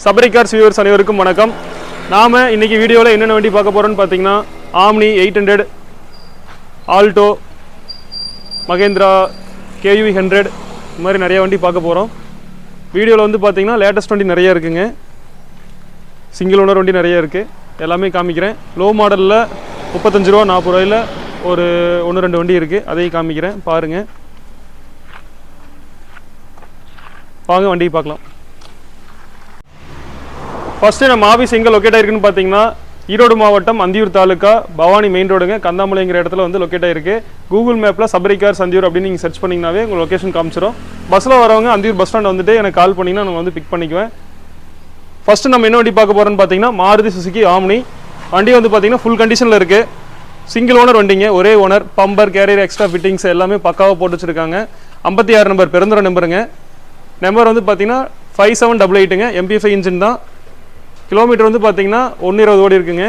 சபரிகார்ஸ் viewers அனைவருக்கும் வணக்கம். நாம இன்னைக்கு வீடியோவில் என்னென்ன வண்டி பார்க்க போறோம்னு பார்த்தீங்கன்னா ஆம்னி 800, ஆல்டோ, மகேந்திரா KUV 100 இந்த மாதிரி நிறைய வண்டி பார்க்க போகிறோம். வீடியோவில் வந்து பார்த்தீங்கன்னா லேட்டஸ்ட் வண்டி நிறைய இருக்குங்க. சிங்கிள் ஓனர் வண்டி நிறைய இருக்குது. எல்லாமே காமிக்கிறேன். லோ மாடலில் 35 ரூபா 40 ரூபாயில் ஒரு 1-2 வண்டி இருக்குது. அதையும் காமிக்கிறேன், பாருங்கள். வாங்க வண்டியை பார்க்கலாம். ஃபஸ்ட்டு நம்ம ஆஃபீஸ் எங்கே லொக்கேட் ஆகிருக்குன்னு பார்த்தீங்கன்னா ஈரோடு மாவட்டம் அந்தியூர் தாலுக்கா பவானி மெயின் ரோடுங்க, கந்தாமலைங்கிற இடத்துல வந்து லொக்கேட் ஆகிருக்கு. கூகுள் மேப்பில் சபரிகார்ஸ் அந்தியூர் அப்படின்னு நீங்கள் சர்ச் பண்ணிங்கனாவே உங்கள் லொக்கேஷன் காமிச்சிடும். பஸ்ஸில் வரவங்க அந்தியூர் பஸ் ஸ்டாண்ட் வந்துட்டு எனக்கு கால் பண்ணிங்கன்னா நான் வந்து பிக் பண்ணிக்குவேன். ஃபஸ்ட்டு நம்ம என்ன வண்டி பார்க்க போகிறோன்னு பார்த்தீங்கன்னா மாருதி சுசுகி ஆம்னி. வண்டி வந்து பார்த்தீங்கன்னா ஃபுல் கண்டிஷனில் இருக்குது. சிங்கிள் ஓனர் வண்டிங்க, ஒரே owner. Bumper, carrier, extra fittings எல்லாமே பக்காவாக போட்டு வச்சுருக்காங்க. 56 நம்பர் பெருந்துறை நம்பருங்க. நம்பர் வந்து பார்த்தீங்கன்னா 5788ங்க. MP5 இன்ஜின் தான். கிலோமீட்டர் வந்து பார்த்தீங்கன்னா 120 ஓடி இருக்குங்க.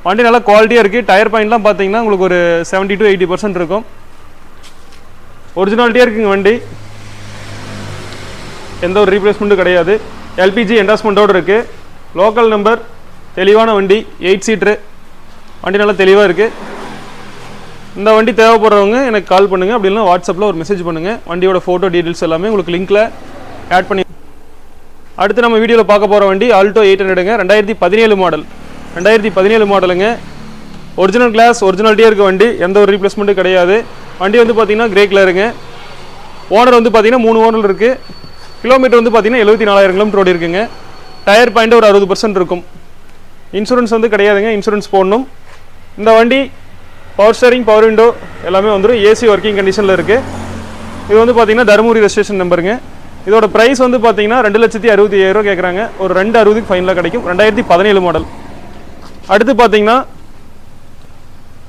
வண்டி நல்லா குவாலிட்டியாக இருக்குது. டயர் பாயிண்ட்லாம் பார்த்தீங்கன்னா உங்களுக்கு ஒரு 70 to 80% இருக்கும். ஒரிஜினாலிட்டியாக இருக்குங்க வண்டி. எந்த ஒரு ரீப்ளேஸ்மெண்ட்டும் கிடையாது. LPG என்டாஸ்மெண்ட்டோடு இருக்குது. லோக்கல் நம்பர், தெளிவான வண்டி, 8 சீட்ரு. வண்டி நல்லா தெளிவாக இருக்குது. இந்த வண்டி தேவைப்படுறவங்க எனக்கு கால் பண்ணுங்கள், அப்படி இல்லைனா வாட்ஸ்அப்பில் ஒரு மெசேஜ் பண்ணுங்கள். வண்டியோட ஃபோட்டோ டீட்டெயில்ஸ் எல்லாமே உங்களுக்கு லிங்க்கில் ஆட் பண்ணி. அடுத்து நம்ம வீடியோவில் பார்க்க போகிற வண்டி ஆல்டோ 800ங்க. 2017 மாடல். 2017 மாடலுங்க. ஒரிஜினல் கிளாஸ், ஒரிஜினாலிட்டியாக இருக்க வண்டி. எந்த ஒரு ரீப்ளேஸ்மெண்ட்டும் கிடையாது. வண்டி வந்து பார்த்தீங்கன்னா கிரே கலருங்க. ஓனர் வந்து பார்த்தீங்கன்னா 3 ஓனர் இருக்குது. கிலோமீட்டர் வந்து பார்த்தீங்கன்னா 74,000 கிலோமீட்டர் ஓடி இருக்குங்க. டயர் பாயிண்ட் ஒரு 60% இருக்கும். இன்சூரன்ஸ் வந்து கிடையாதுங்க, இன்சூரன்ஸ் போடணும். இந்த வண்டி பவர் ஸ்டேரிங், பவர் விண்டோ எல்லாமே வந்துடும். ஏசி ஒர்க்கிங் கண்டிஷனில் இருக்குது. இது வந்து பார்த்தீங்கன்னா தருமபுரி ரெஜிஸ்ட்ரேஷன் நம்பருங்க. இதோட ப்ரைஸ் வந்து பார்த்தீங்கன்னா 2,65,000 கேட்குறாங்க. ஒரு 2,60,000 ஃபைனலாக கிடைக்கும். 2017 மாடல். அடுத்து பார்த்தீங்கன்னா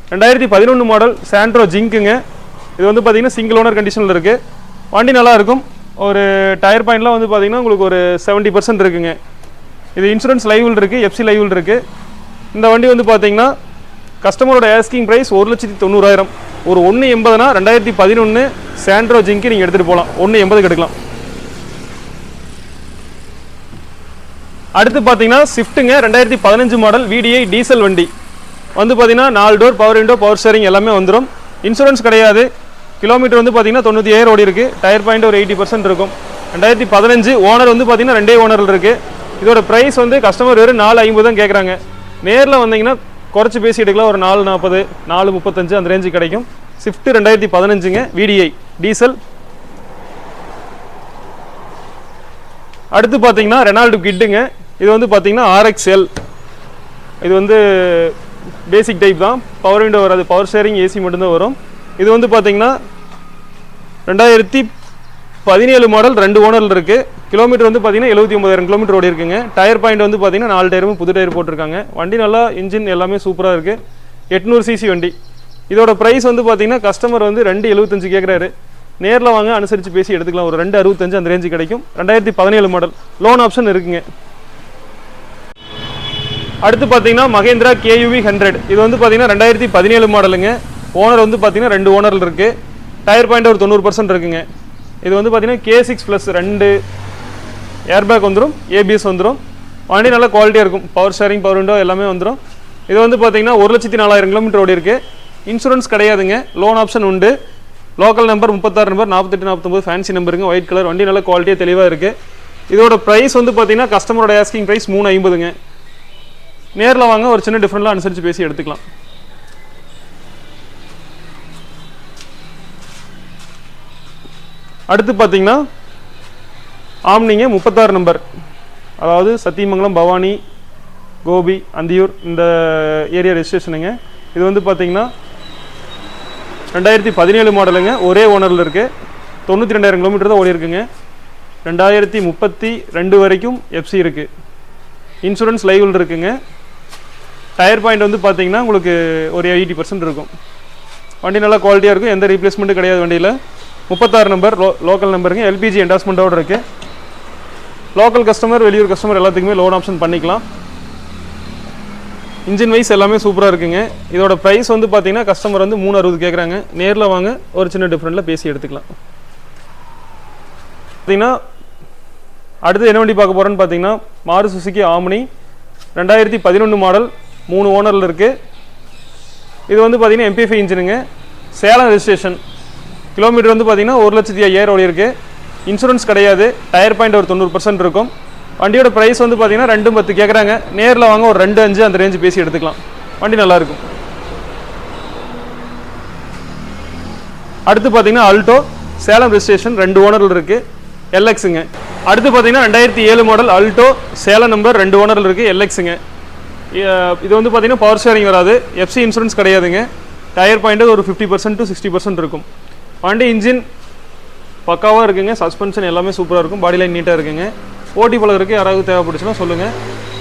2011 மாடல் சாண்ட்ரோ ஜிங்க்குங்க. இது வந்து பார்த்தீங்கன்னா சிங்கிள் ஓனர் கண்டிஷனில் இருக்குது. வண்டி நல்லாயிருக்கும். ஒரு டயர் பாயிண்ட்லாம் வந்து பார்த்தீங்கன்னா உங்களுக்கு ஒரு 70% இருக்குங்க. இது இன்சூரன்ஸ் லைவில் இருக்குது, FC லைவில் இருக்குது. இந்த வண்டி வந்து பார்த்தீங்கன்னா கஸ்டமரோட ஆஸ்கிங் ப்ரைஸ் 1,90,000. ஒரு 1,80,000னா 2011 சாண்ட்ரோ ஜிங்க்கு நீங்கள் எடுத்துகிட்டு போகலாம். 1,80,000 எடுக்கலாம். அடுத்து பார்த்தீங்கன்னா ஸ்விஃப்ட்டுங்க. 2015 மாடல் VDI டீசல் வண்டி. வந்து பார்த்தீங்கன்னா 4 door, power window, power steering எல்லாமே வந்துடும். இன்சூரன்ஸ் கிடையாது. கிலோமீட்டர் வந்து பார்த்தீங்கன்னா 97,000 ஓடி இருக்குது. டயர் பாயிண்ட் ஒரு 80% இருக்கும். 2015. ஓனர் வந்து பார்த்தீங்கன்னா 2 ஓனரில் இருக்குது. இதோட ப்ரைஸ் வந்து கஸ்டமர் வெறும் 4,50 தான் கேட்குறாங்க. நேரில் வந்தீங்கன்னா குறைச்சி பேசி எடுக்கலாம். ஒரு 4,40, 4,35 அந்த ரேஞ்சு கிடைக்கும். ஸ்விஃப்ட் 2015ங்க. VDI diesel. அடுத்து பார்த்தீங்கன்னா ரெனால்டு கிட்டுங்க. இது வந்து பார்த்தீங்கன்னா RXL. இது வந்து பேசிக் டைப் தான். பவர் விண்டோ வராது, பவர் ஸ்டேரிங், ஏசி மட்டும்தான் வரும். இது வந்து பார்த்தீங்கன்னா 2017 மாடல், 2 ஓனரில் இருக்குது. கிலோமீட்டர் வந்து பார்த்தீங்கன்னா 79,000 கிலோமீட்டர் ஓடி இருக்குங்க. டயர் பாயிண்ட் வந்து பார்த்தீங்கன்னா 4 டயரும் புது டயர் போட்டிருக்காங்க. வண்டி நல்லா இன்ஜின் எல்லாமே சூப்பராக இருக்குது. 800 cc வண்டி. இதோட ப்ரைஸ் வந்து பார்த்தீங்கன்னா கஸ்டமர் வந்து 2,75 கேட்குறாரு. நேரில் வாங்க, அனுசரித்து பேசி எடுத்துக்கலாம். ஒரு 2,65 அந்த ரேஞ்சு கிடைக்கும். 2017 மாடல். லோன் ஆப்ஷன் இருக்குங்க. அடுத்து பார்த்தீங்கன்னா மகேந்திரா KUV 100. இது வந்து பார்த்தீங்கன்னா 2017 மாடலுங்க. ஓனர் வந்து பார்த்தீங்கன்னா 2 ஓனரில் இருக்குது. டயர் பாயிண்ட் ஒரு 90% இருக்குங்க. இது வந்து பார்த்தீங்கன்னா K6+ 2 ஏர்பேக் வந்துடும், ABS வந்துடும். வண்டி நல்லா குவாலிட்டியாக இருக்கும். பவர் ஸ்டேரிங், பவர் விண்டோ எல்லாமே வந்துடும். இது வந்து பார்த்தீங்கன்னா 1,04,000 கிலோமீட்டர் ஓடி இருக்குது. இன்சூரன்ஸ் கிடையாதுங்க, லோன் ஆப்ஷன் உண்டு. லோக்கல் நம்பர் 36 நம்பர் 48 49 ஃபேன்சி நம்பருங்க. White colour. வண்டி நல்லா குவாலிட்டியாக தெளிவாக இருக்குது. இதோட ப்ரைஸ் வந்து பார்த்தீங்கன்னா கஸ்டமரோட ஆஸ்கிங் ப்ரைஸ் 3,50ங்க. நேரில் வாங்க, ஒரு சின்ன டிஃப்ரெண்ட்லாம் அனுசரித்து பேசி எடுத்துக்கலாம். அடுத்து பார்த்தீங்கன்னா ஆம்னிங்க 36 நம்பர். அதாவது சத்தியமங்கலம், பவானி, கோபி, அந்தியூர் இந்த ஏரியா ரெஜிஸ்ட்ரேஷனுங்க. இது வந்து பார்த்தீங்கன்னா 2017 மாடலுங்க. ஒரே ஓனரில் இருக்குது. 92,000 கிலோமீட்டர் தான் ஓடி இருக்குங்க. 2032 வரைக்கும் FC இருக்குது. இன்சூரன்ஸ் லைவில் இருக்குங்க. டயர் பாயிண்ட் வந்து பார்த்தீங்கன்னா உங்களுக்கு ஒரு 80% இருக்கும். வண்டி நல்லா குவாலிட்டியாக இருக்கும். எந்த ரீப்ளேஸ்மெண்ட்டும் கிடையாது வண்டியில். 36 நம்பர் லோக்கல் நம்பருங்க. LPG என்டாஸ்மெண்ட்டோடு இருக்குது. லோக்கல் கஸ்டமர், வெளியூர் கஸ்டமர் எல்லாத்துக்குமே லோன் ஆப்ஷன் பண்ணிக்கலாம். இன்ஜின் வைஸ் எல்லாமே சூப்பராக இருக்குங்க. இதோட ப்ரைஸ் வந்து பார்த்தீங்கன்னா கஸ்டமர் வந்து 3,60 கேட்குறாங்க. நேரில் வாங்க, ஒரு சின்ன டிஃப்ரெண்ட்டில் பேசி எடுத்துக்கலாம். பார்த்தீங்கன்னா அடுத்து என்ன வண்டி பார்க்க போகிறோன்னு பார்த்தீங்கன்னா மாருதி சுசுகி ஆம்னி 2011 மாடல் 3 ஓனரில் இருக்குது. இது வந்து பார்த்தீங்கன்னா MP5 இன்ஜினுங்க, சேலம் ரெஜிஸ்ட்ரேஷன். கிலோமீட்டர் வந்து பார்த்தீங்கன்னா 1,05,000 ஓடி இருக்குது. இன்சூரன்ஸ் கிடையாது. டயர் பாயிண்ட் ஒரு 90% இருக்கும். வண்டியோட ப்ரைஸ் வந்து பார்த்தீங்கன்னா 2,10 கேட்குறாங்க. நேரில் வாங்க ஒரு 2,5 அந்த ரேஞ்சு பேசி எடுத்துக்கலாம். வண்டி நல்லாயிருக்கும். அடுத்து பார்த்தீங்கன்னா அல்டோ சேலம் ரெஜிஸ்ட்ரேஷன் 2 ஓனரில் இருக்குது, LXங்க. அடுத்து பார்த்தீங்கன்னா 2007 மாடல் அல்டோ சேலம் நம்பர் 2 ஓனரில் இருக்குது, LXங்க. இது வந்து பார்த்தீங்கன்னா பவர் ஷேரிங் வராது, FC இன்சூரன்ஸ் கிடையாதுங்க. டயர் பாயிண்ட் ஒரு 50% to 60% இருக்கும். வண்டி இன்ஜின் பக்காவாக இருக்குங்க, சஸ்பென்ஷன் எல்லாமே சூப்பராக இருக்கும், பாடி லைன் நீட்டாக இருக்குங்க. ஓட்டி பழகிறதுக்கு யாராவது தேவைப்படுச்சுன்னா சொல்லுங்கள்.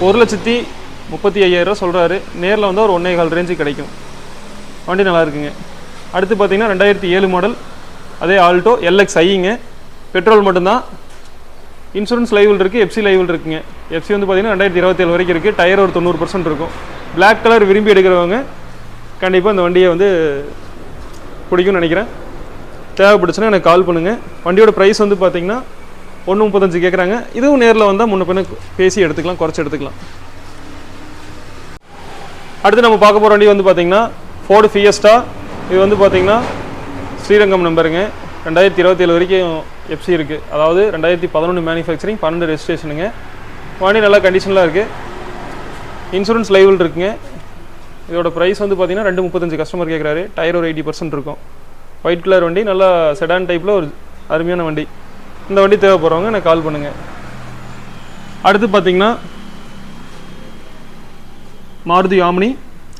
1,35,000 சொல்கிறாரு. நேரில் வந்து ஒரு 1,4 ரேஞ்சு கிடைக்கும். வண்டி நல்லா இருக்குங்க. அடுத்து பார்த்தீங்கன்னா 2007 மாடல் அதே ஆல்டோ LXIங்க. பெட்ரோல் மட்டும்தான். இன்சூரன்ஸ் லைவில் இருக்குது, FC லைவில் இருக்குங்க. FC வந்து பார்த்தீங்கன்னா 2027 வரைக்கும் இருக்குது. டயர் ஒரு 90% இருக்கும். பிளாக் கலர் விரும்பி எடுக்கிறவங்க கண்டிப்பாக இந்த வண்டியை வந்து பிடிக்கும்னு நினைக்கிறேன். தேவைப்படுச்சுன்னா எனக்கு கால் பண்ணுங்கள். வண்டியோட ப்ரைஸ் வந்து பார்த்தீங்கன்னா 1,35 கேட்குறாங்க. இதுவும் நேரில் வந்தால் முன்ன பின்ன பேசி எடுத்துக்கலாம், குறைச்சி எடுத்துக்கலாம். அடுத்து நம்ம பார்க்க போகிற வண்டி வந்து பார்த்தீங்கன்னா ஃபோர்டு ஃபியஸ்டா. இது வந்து பார்த்தீங்கன்னா ஸ்ரீரங்கம் நம்பருங்க. 2027 வரைக்கும் FC இருக்குது. அதாவது 2011 மேனுஃபேக்சரிங், 12 ரெஜிஸ்ட்ரேஷனுங்க. வண்டி நல்லா கண்டிஷனில் இருக்குது. இன்சூரன்ஸ் லைவில் இருக்குங்க. இதோட ப்ரைஸ் வந்து பார்த்தீங்கன்னா 2,35 கஸ்டமர் கேட்குறாரு. டயர் ஒரு 80% இருக்கும். ஒயிட் கலர் வண்டி, நல்லா செடான் டைப்பில் ஒரு அருமையான வண்டி. இந்த வண்டி தேவைப்படுறவங்க எனக்கு கால் பண்ணுங்கள். அடுத்து பார்த்தீங்கன்னா Maruti omni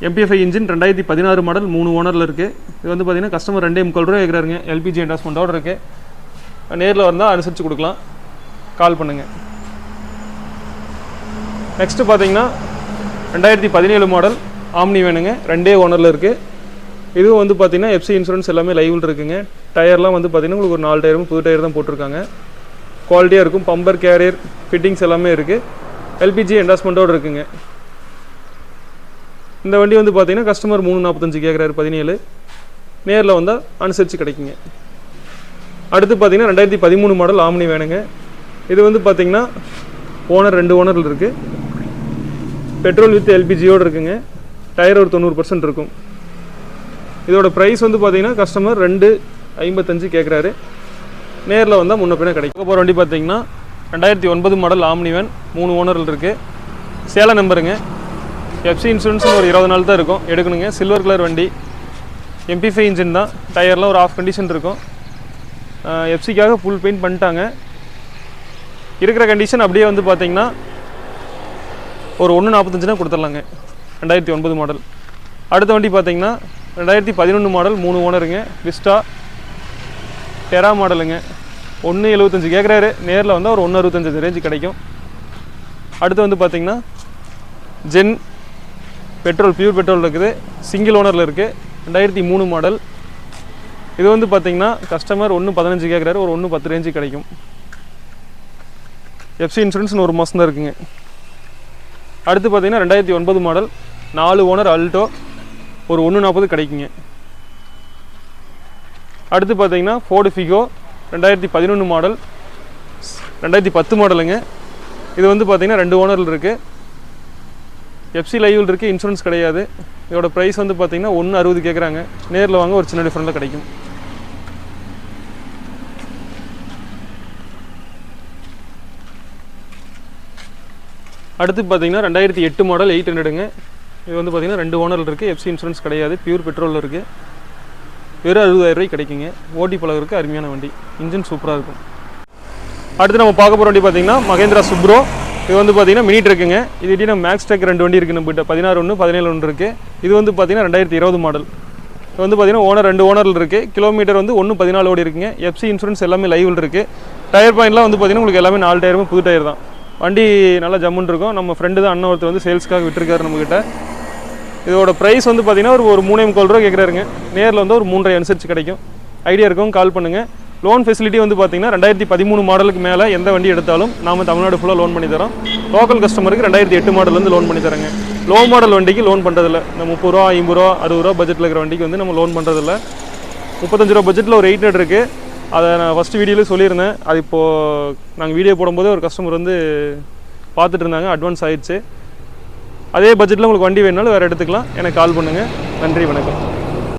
MP5 engine 2016 model 3 ஓனரில் இருக்குது. இது வந்து பார்த்தீங்கன்னா கஸ்டமர் 2,3 ரூபா கேட்குறாருங்க. LPG என்டாஸ்மெண்ட்டோடு இருக்குது. நேரில் வந்தால் அனுசரித்து கொடுக்கலாம். கால் பண்ணுங்கள். நெக்ஸ்ட்டு பார்த்தீங்கன்னா 2017 மாடல் ஆம்னி வேணுங்க. 2 ஓனரில் இருக்குது. இதுவும் வந்து பார்த்தீங்கன்னா FC இன்சூரன்ஸ் எல்லாமே லைவில் இருக்குங்க. டயர்லாம் வந்து பார்த்தீங்கன்னா உங்களுக்கு ஒரு 4 டயரும் புது டயர் தான் போட்டிருக்காங்க. குவாலிட்டியாக இருக்கும். பம்பர், கேரியர், ஃபிட்டிங்ஸ் எல்லாமே இருக்குது. LPG என்டாஸ்மெண்ட்டோடு இருக்குங்க. இந்த வண்டி வந்து பார்த்தீங்கன்னா கஸ்டமர் 3,45 கேட்குறாரு. 17 நேரில் வந்தால் அனுசரித்து கிடைக்குங்க. அடுத்து பார்த்தீங்கன்னா 2013 மாடல் ஆம்னி வேணுங்க. இது வந்து பார்த்தீங்கன்னா ஓனர் 2 ஓனரில் இருக்குது. பெட்ரோல் வித் LPGயோடு இருக்குங்க. டயர் ஒரு 90% இருக்கும். இதோட ப்ரைஸ் வந்து பார்த்தீங்கன்னா கஸ்டமர் 2,55 கேட்குறாரு. நேரில் வந்தால் முன்ன பின்ன கிடைக்கும். போகிற வண்டி பார்த்தீங்கன்னா 2009 மாடல் ஆம்னி வேன் 3 ஓனரில் இருக்குது. சேலம் நம்பருங்க. FC இன்சூரன்ஸ் ஒரு 20 நாள் தான் இருக்கும். எடுக்கணுங்க. சில்வர் கலர் வண்டி. MP5 இன்ஜின் தான். டயர்லாம் ஒரு ஆஃப் கண்டிஷன் இருக்கும். FCக்காக ஃபுல் பெயிண்ட் பண்ணிட்டாங்க. இருக்கிற கண்டிஷன் அப்படியே வந்து பார்த்தீங்கன்னா ஒரு 1,45 கொடுத்துடலாங்க. 2009 மாடல். அடுத்த வண்டி பார்த்தீங்கன்னா 2011 மாடல் 3 ஓனருங்க. விஸ்டா டெரா மாடலுங்க. 1,75 கேட்குறாரு. நேரில் வந்தால் ஒரு 1,65 ரேஞ்சு கிடைக்கும். அடுத்து வந்து பார்த்தீங்கன்னா ஜென் பெட்ரோல், பியூர் பெட்ரோல் இருக்குது. சிங்கிள் ஓனரில் இருக்குது. 2003 மாடல். இது வந்து பார்த்தீங்கன்னா கஸ்டமர் 1,15 கேட்குறாரு. ஒரு 1,10 ரேஞ்சு கிடைக்கும். FC இன்சூரன்ஸ் 1 மாதம் தான் இருக்குங்க. அடுத்து பார்த்தீங்கன்னா 2009 மாடல் 4 ஓனர் அல்டோ ஒரு 1,40 கிடைக்குங்க. அடுத்து பார்த்தீங்கன்னா ஃபோர்டு ஃபிகோ 2011 மாடல் 2010 மாடலுங்க. இது வந்து பார்த்தீங்கன்னா 2 ஓனரில் இருக்குது. FC லைவில் இருக்குது. இன்சூரன்ஸ் கிடையாது. இதோட ப்ரைஸ் வந்து பார்த்தீங்கன்னா 1,60 கேட்குறாங்க. நேரில் வாங்க ஒரு சின்ன டிஃப்ரெண்ட்டில் கிடைக்கும். அடுத்து பார்த்தீங்கன்னா 2008 மாடல் 800ங்க. இது வந்து பார்த்தீங்கன்னா 2 ஓனரில் இருக்குது. FC இன்சூரன்ஸ் கிடையாது. பியூர் பெட்ரோலில் இருக்குது. வெறும் 60,000 ரூபாய்க்கு கிடைக்குங்க. ஓட்டி பழகிறதுக்கு அருமையான வண்டி. இன்ஜின் சூப்பராக இருக்கும். அடுத்து நம்ம பார்க்க போகிற வண்டி பார்த்தீங்கன்னா மகேந்திரா சுப்ரோ. இது வந்து பார்த்தீங்கன்னா மினி ட்ரக்குங்க. இது நம்ம மேக்ஸ் ட்ரக் 2 வண்டி இருக்குது. நம்மகிட்ட 16 ஒன்று 17 ஒன்று இருக்குது. இது வந்து பார்த்தீங்கன்னா 2020 மாடல். இது வந்து பார்த்தீங்கன்னா ஓனர் 2 ஓனரில் இருக்குது. கிலோமீட்டர் வந்து 1,14 ஓடி இருக்குங்க. FC இன்சூரன்ஸ் எல்லாமே லைவில் இருக்குது. டயர் பாயிண்ட்லாம் வந்து பார்த்தீங்கன்னா உங்களுக்கு எல்லாமே 4 டயருமே புது டயர் தான். வண்டி நல்லா ஜம்முன்னு இருக்கும். நம்ம ஃப்ரெண்டு தான், அண்ணன் ஒருத்தர் வந்து சேல்ஸ்க்காக விட்டுருக்காரு நம்மக்கிட்ட. இதோட ப்ரைஸ் வந்து பார்த்தீங்கன்னா ஒரு 3,3 ரூபா கேட்குறாருங்க. நேரில் வந்து ஒரு 3,500 அனுசரித்து கிடைக்கும். ஐடியா இருக்கும், கால் பண்ணுங்கள். லோன் ஃபெசிலிட்டி வந்து பார்த்தீங்கன்னா 2013 மாடலுக்கு மேலே எந்த வண்டி எடுத்தாலும் நாம் தமிழ்நாடு ஃபுல்லாக லோன் பண்ணி தரோம். லோக்கல் கஸ்டமருக்கு 2008 மாடலேருந்து லோன் பண்ணி தரேங்க. லோ மாடல் வண்டிக்கு லோன் பண்ணுறதில்ல. இந்த 30 ரூபா 50 ரூபா 60 ரூபா பட்ஜெட்டில் இருக்கிற வண்டிக்கு வந்து நம்ம லோன் பண்ணுறதில்ல. 35 ரூபா பட்ஜெட்டில் ஒரு 800 இருக்குது. அதை நான் ஃபஸ்ட்டு வீடியோவில் சொல்லியிருந்தேன். அது இப்போது நாங்கள் வீடியோ போடும்போது ஒரு கஸ்டமர் வந்து பார்த்துட்டு இருந்தாங்க, அட்வான்ஸ் ஆயிடுச்சு. அதே பட்ஜெட்டில் உங்களுக்கு வண்டி வேணுனாலும் வேறு எடுத்துக்கலாம். எனக்கு கால் பண்ணுங்கள். நன்றி, வணக்கம்.